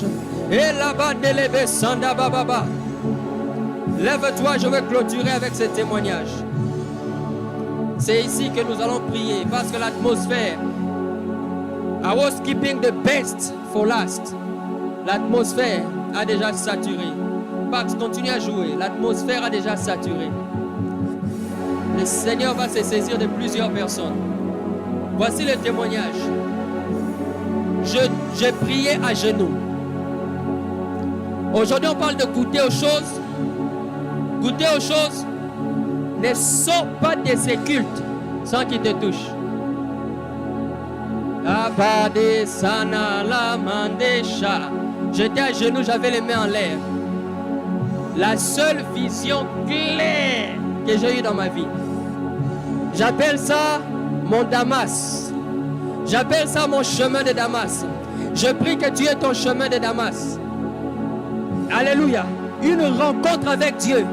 témoignage. Et là-bas, délévé, Sanda Bababa. Lève-toi, je vais clôturer avec ce témoignage. C'est ici que nous allons prier parce que l'atmosphère, I was keeping the best for last. L'atmosphère a déjà saturé. Pax, continue à jouer. L'atmosphère a déjà saturé. Le Seigneur va se saisir de plusieurs personnes. Voici le témoignage. J'ai prié à genoux. Aujourd'hui, on parle de goûter aux choses. Goûter aux choses. Ne sors pas de ces cultes sans qu'ils te touchent. J'étais à genoux, j'avais les mains en l'air. La seule vision claire que j'ai eue dans ma vie. J'appelle ça mon Damas. J'appelle ça mon chemin de Damas. Je prie que tu aies ton chemin de Damas. Alléluia. Une rencontre avec Dieu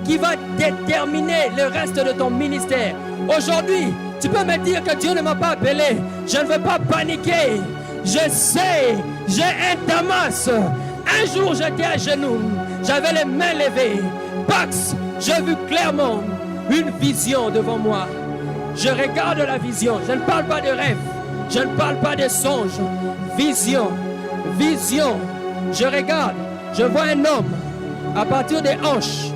qui va déterminer le reste de ton ministère. Aujourd'hui, tu peux me dire que Dieu ne m'a pas appelé. Je ne veux pas paniquer. Je sais, j'ai un Damas. Un jour, j'étais à genoux. J'avais les mains levées. Pax, j'ai vu clairement une vision devant moi. Je regarde la vision. Je ne parle pas de rêve. Je ne parle pas de songe. Vision. Vision. Je regarde. Je vois un homme à partir des hanches.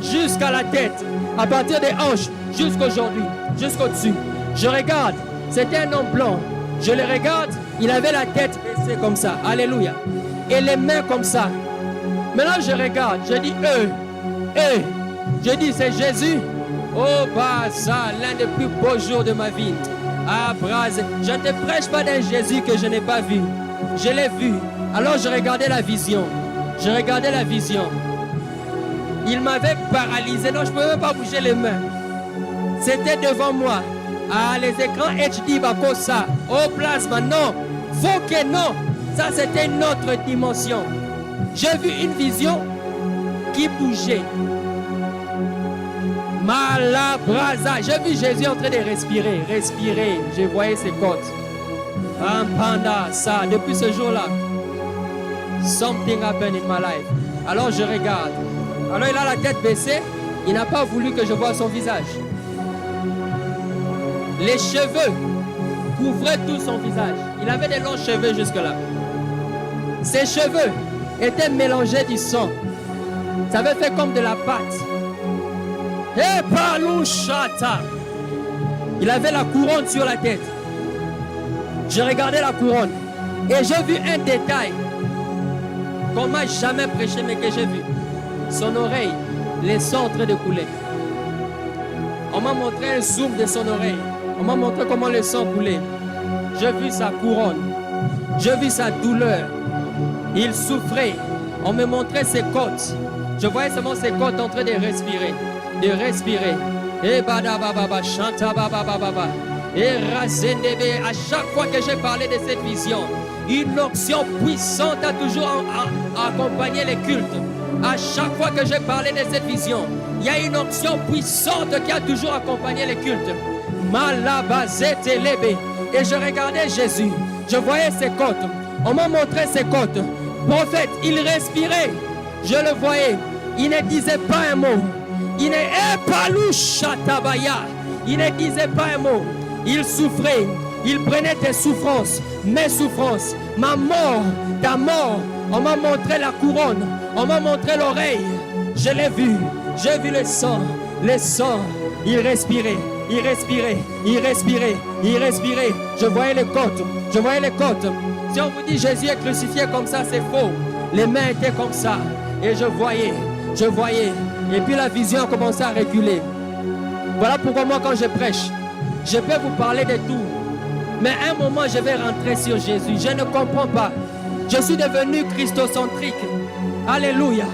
Jusqu'à la tête. À partir des hanches. Jusqu'aujourd'hui. Jusqu'au-dessus. Je regarde. C'était un homme blanc. Je le regarde. Il avait la tête baissée comme ça. Alléluia. Et les mains comme ça. Maintenant je regarde. Je dis eux. Je dis c'est Jésus. Oh bah ça, l'un des plus beaux jours de ma vie. Ah Braz, je ne te prêche pas d'un Jésus que je n'ai pas vu. Je l'ai vu. Alors je regardais la vision. Je regardais la vision. Il m'avait paralysé. Non, je ne pouvais même pas bouger les mains. C'était devant moi. Ah, les écrans HD Bakosa. Oh plasma, non. Faut que non. Ça, c'était une autre dimension. J'ai vu une vision qui bougeait. Malabraza. J'ai vu Jésus en train de respirer. Respirer. Je voyais ses côtes. Panda, ça. Depuis ce jour-là, something happened in my life. Alors je regarde. Alors il a la tête baissée. Il n'a pas voulu que je voie son visage. Les cheveux couvraient tout son visage. Il avait des longs cheveux jusque-là. Ses cheveux étaient mélangés du sang. Ça avait fait comme de la pâte. Et palouchata. Il avait la couronne sur la tête. Je regardais la couronne. Et j'ai vu un détail qu'on m'a jamais prêché, mais que j'ai vu. Son oreille, les sons en train de couler. On m'a montré un zoom de son oreille. On m'a montré comment le sang coulait. J'ai vu sa couronne. J'ai vu sa douleur. Il souffrait. On me montrait ses côtes. Je voyais seulement ses côtes en train de respirer. De respirer. Et badababa, chanta bababa. Et razendebe. À chaque fois que j'ai parlé de cette vision, une onction puissante a toujours accompagné les cultes. À chaque fois que j'ai parlé de cette vision, il y a une onction puissante qui a toujours accompagné les cultes. Malabazete lebe. Et je regardais Jésus. Je voyais ses côtes. On m'a montré ses côtes. Prophète, il respirait. Je le voyais. Il ne disait pas un mot. Il ne disait pas un mot. Il souffrait. Il prenait tes souffrances, mes souffrances, ma mort, ta mort. On m'a montré la couronne. On m'a montré l'oreille. Je l'ai vu. J'ai vu le sang. Le sang. Il respirait. Il respirait. Il respirait. Il respirait. Je voyais les côtes. Je voyais les côtes. Si on vous dit Jésus est crucifié comme ça, c'est faux. Les mains étaient comme ça. Et je voyais. Je voyais. Et puis la vision a commencé à reculer. Voilà pourquoi moi quand je prêche, je peux vous parler de tout. Mais à un moment, je vais rentrer sur Jésus. Je ne comprends pas. Je suis devenu christocentrique. Alléluia.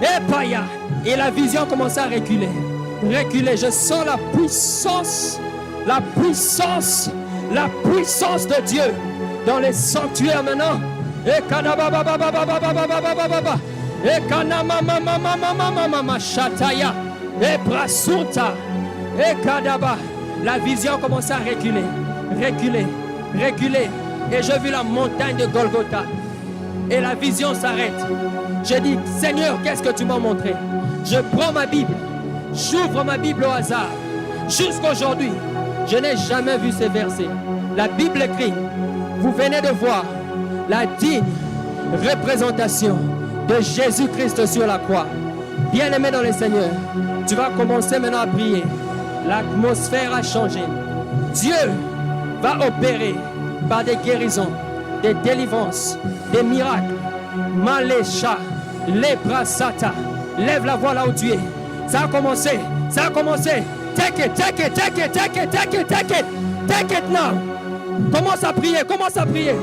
Et paya. Et la vision commence à reculer. Reculer. Je sens la puissance. La puissance. La puissance de Dieu. Dans les sanctuaires maintenant. Et kanabababababababababababa. Et kanamamamamamamamamama shataya. Et brasunta. Et kadaba. La vision commence à reculer. Reculer, reculer, Et je vis la montagne de Golgotha. Et la vision s'arrête. Je dis, Seigneur, qu'est-ce que tu m'as montré? Je prends ma Bible. J'ouvre ma Bible au hasard. Jusqu'aujourd'hui, je n'ai jamais vu ces versets. La Bible écrit, vous venez de voir la digne représentation de Jésus-Christ sur la croix. Bien-aimé dans le Seigneur, tu vas commencer maintenant à prier. L'atmosphère a changé. Dieu va opérer par des guérisons, des délivrances, des miracles. Malécha, Lebrasata. Lève la voix là où tu es. Ça a commencé. Ça a commencé. Take it, take it, take it, take it, take it, take it. Take it now. Commence à prier, commence à prier.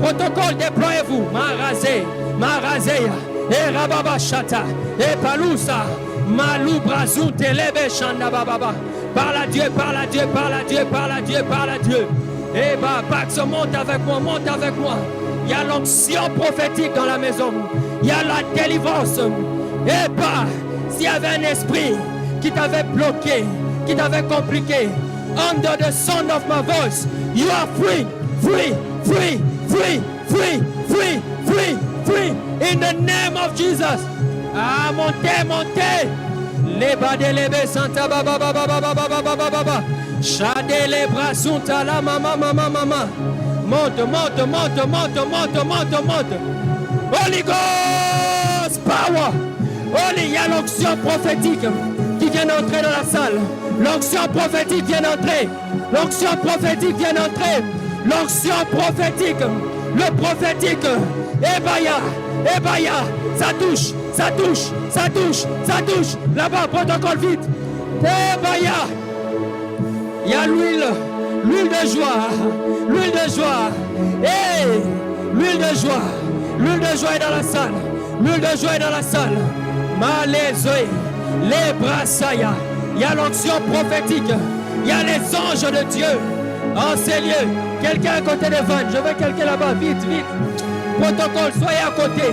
Protocole, déployez-vous. Marazé, Marazéa. Et Rababa Chata. Et Palousa. Malou Brazou, Telebe Chanda Bababa. Parle à Dieu, parle à Dieu, parle à Dieu, parle à Dieu, parle à Dieu. Et Pax, monte avec moi, monte avec moi. Il y a l'onction prophétique dans la maison. Il y a la délivrance. Et s'il y avait un esprit qui t'avait bloqué, qui t'avait compliqué, under the sound of my voice, you are free, free, free, free, free, free, free, free, in the name of Jesus. Ah, montez, montez. Les badelebe santa baba baba baba baba baba baba. Chade les bras sont à la mama mama mama. Monte, monte, monte, monte, monte, monte, monte. Holy Ghost power. Holy, il y a l'onction prophétique qui vient d'entrer dans la salle. L'onction prophétique vient d'entrer. L'onction prophétique vient d'entrer. L'onction prophétique. Le prophétique. Ebaya. Ebaya. Ça touche. Ça touche. Ça touche. Ça touche. Là-bas, protocole vite. Ebaya. Il y a l'huile. L'huile de joie. L'huile de joie. Hey. L'huile de joie. L'huile de joie est dans la salle. L'huile de joie est dans la salle. Malaisoé. Les brassaya. Il y a l'onction prophétique. Il y a les anges de Dieu en ces lieux. Quelqu'un à côté de Van. Je veux quelqu'un là-bas. Vite, vite. Protocole, soyez à côté.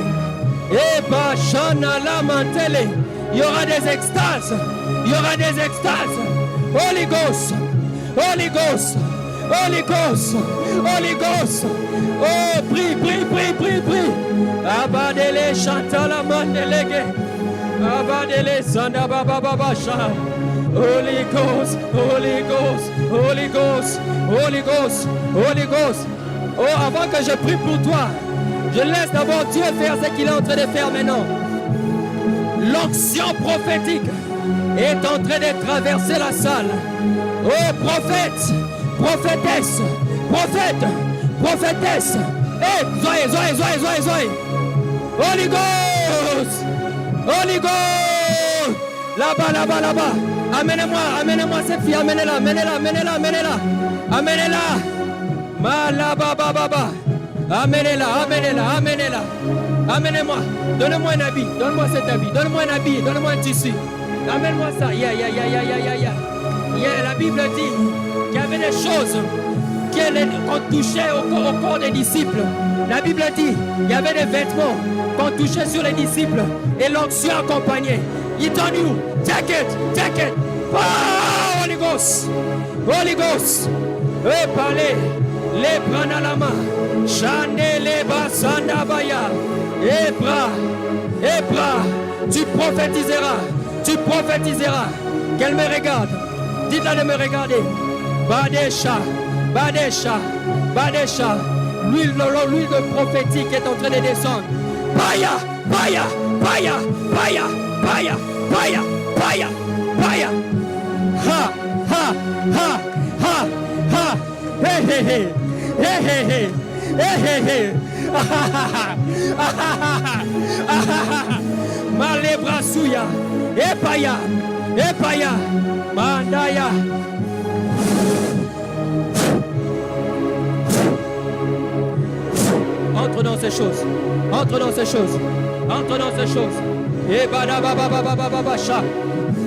Et Bachana la mantele. Il y aura des extases. Il y aura des extases. Holy Ghost. Holy Ghost. Holy Ghost. Holy Ghost. Oh, prie, prie, prie, prie, prie. Abadele chantala mandelege. Abadele sanda baba baba sha. Holy Ghost, Holy Ghost, Holy Ghost, Holy Ghost, Holy Ghost. Oh, avant que je prie pour toi, je laisse d'abord Dieu faire ce qu'il est en train de faire maintenant. L'onction prophétique est en train de traverser la salle. Oh, prophète, prophétesse, prophète, prophétesse. Hey, Zoé, Zoé, Zoé, Zoé, Zoé. Holy Ghost, Holy Ghost. Là-bas, là-bas, là-bas. Amenez-moi, amenez-moi cette fille, amenez-la, amenez-la, amenez-la, amenez-la. Amenez-la. Malaba, baba. Amenez-la, amenez-la, amenez-la. Amenez-moi. Donnez-moi un habit, donne-moi cet habit, donne-moi un habit, donne-moi un tissu. Amène-moi ça. Ya. La Bible dit qu'il y avait des choses qu'on touchait au corps des disciples. La Bible dit qu'il y avait des vêtements qu'on touchait sur les disciples et l'onction accompagnait. It's on you. Take it, take it. Oh, Holy Ghost. Holy Ghost. Et parlez. Les bras dans la main. Chane les basanda baya. Et bras. Tu prophétiseras. Tu prophétiseras. Qu'elle me regarde. Dites-la de me regarder. Badesha. Badesha. Badesha. L'huile de prophétique est en train de descendre. Baya. Baya. Baya. Baya. Baya. Baya. Baya. Baya. Ha. Ha. Ha. Ha. Ha. Hey, hey, hey. Hey, hey, hey. Hey, hey, hey. Malebra suya. Epaya. Epaya. Mandaya. Entre dans ces choses. Entre dans ces choses. Entre dans ces choses. Et badababababababasha.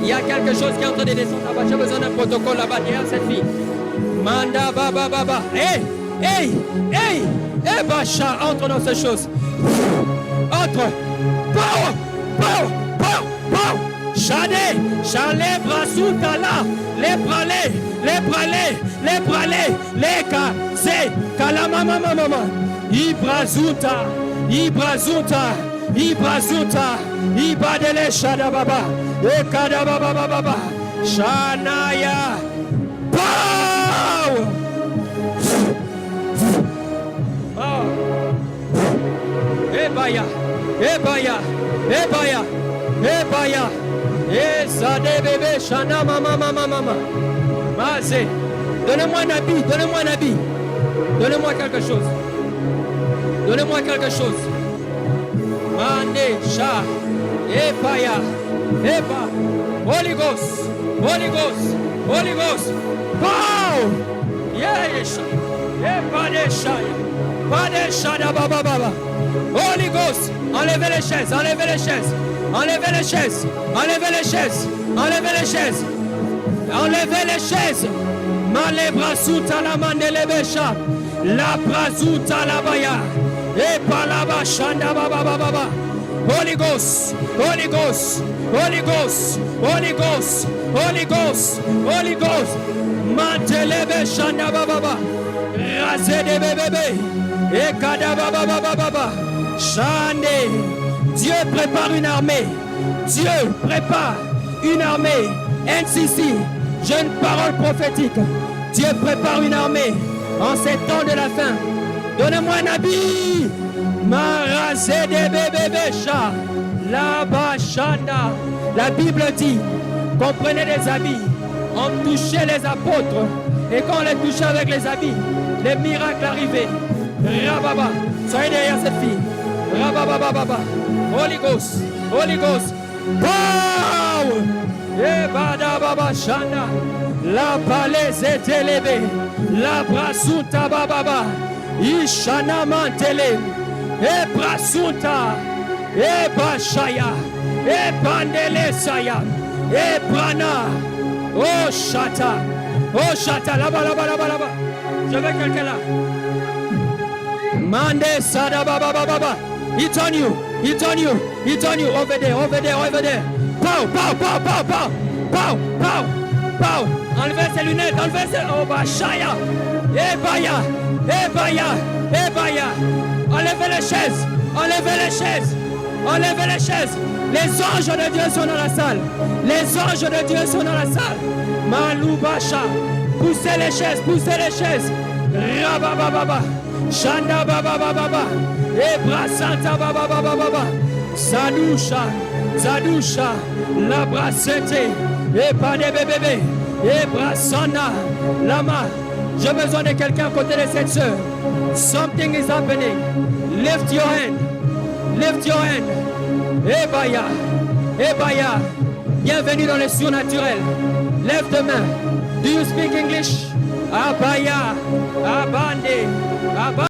Il y a quelque chose qui est en train de descendre là-bas. J'ai besoin d'un protocole là-bas derrière cette fille. Manda baba baba. Hey, hey, hey. Eh bacha, entre dans ces choses. Entre. Power, power, power, power. Shade, Shale Brasutala, les pralés, les kaze, Kalamama mama, Ibrazuta, Ibadele Shadababa, Ekadababa, Shanaya, Pow! Ebaya, Zade bébé, Shana mama. Mazé, donnez-moi un habit, donnez-moi quelque chose. Mande, Sha, Ebaya, Eba, Holy Ghost, Pow! Yes, Pade Shada Baba. Holy Ghost, enlevez les chaises. Male brasuta la mandelebesha, la brasuta la baya, et palaba shanda baba. Holy Ghost, mantelebe shanda baba, rasé de bébé, et kada baba, shande. Dieu prépare une armée. NCC, jeune parole prophétique. Dieu prépare une armée en ces temps de la fin. Donnez-moi un habit. Marasé de bébé chat. La bachanda. La Bible dit qu'on prenait des habits, on touchait les apôtres. Et quand on les touchait avec les habits, les miracles arrivaient. Rababa. Soyez derrière cette fille. Rababa. Holy Ghost. Pow! Ebada baba shanda. La palaise est élevée. La brasuta baba. Ishana mantele. Ebrasuta. Ebashaya. Ebandele saya. Ebrana. Oh chata. Là-bas. Je veux quelqu'un là. Mande sada baba. It's on you. Over there. Pow. Enlevez ses lunettes. Oh, bashaya. Ebaya. Enlevez les chaises. Les anges de Dieu sont dans la salle. Malubasha. Poussez les chaises. Rabababa. Shanda baba. Ebrasanta baba. Zadusha, la brassette, et pas des bébés, et brassana, lama. J'ai besoin de quelqu'un à côté de cette soeur. Something is happening. Lift your hand. Ebaya. Bienvenue dans le surnaturel. Lève tes mains. Do you speak English? Abaya, abande.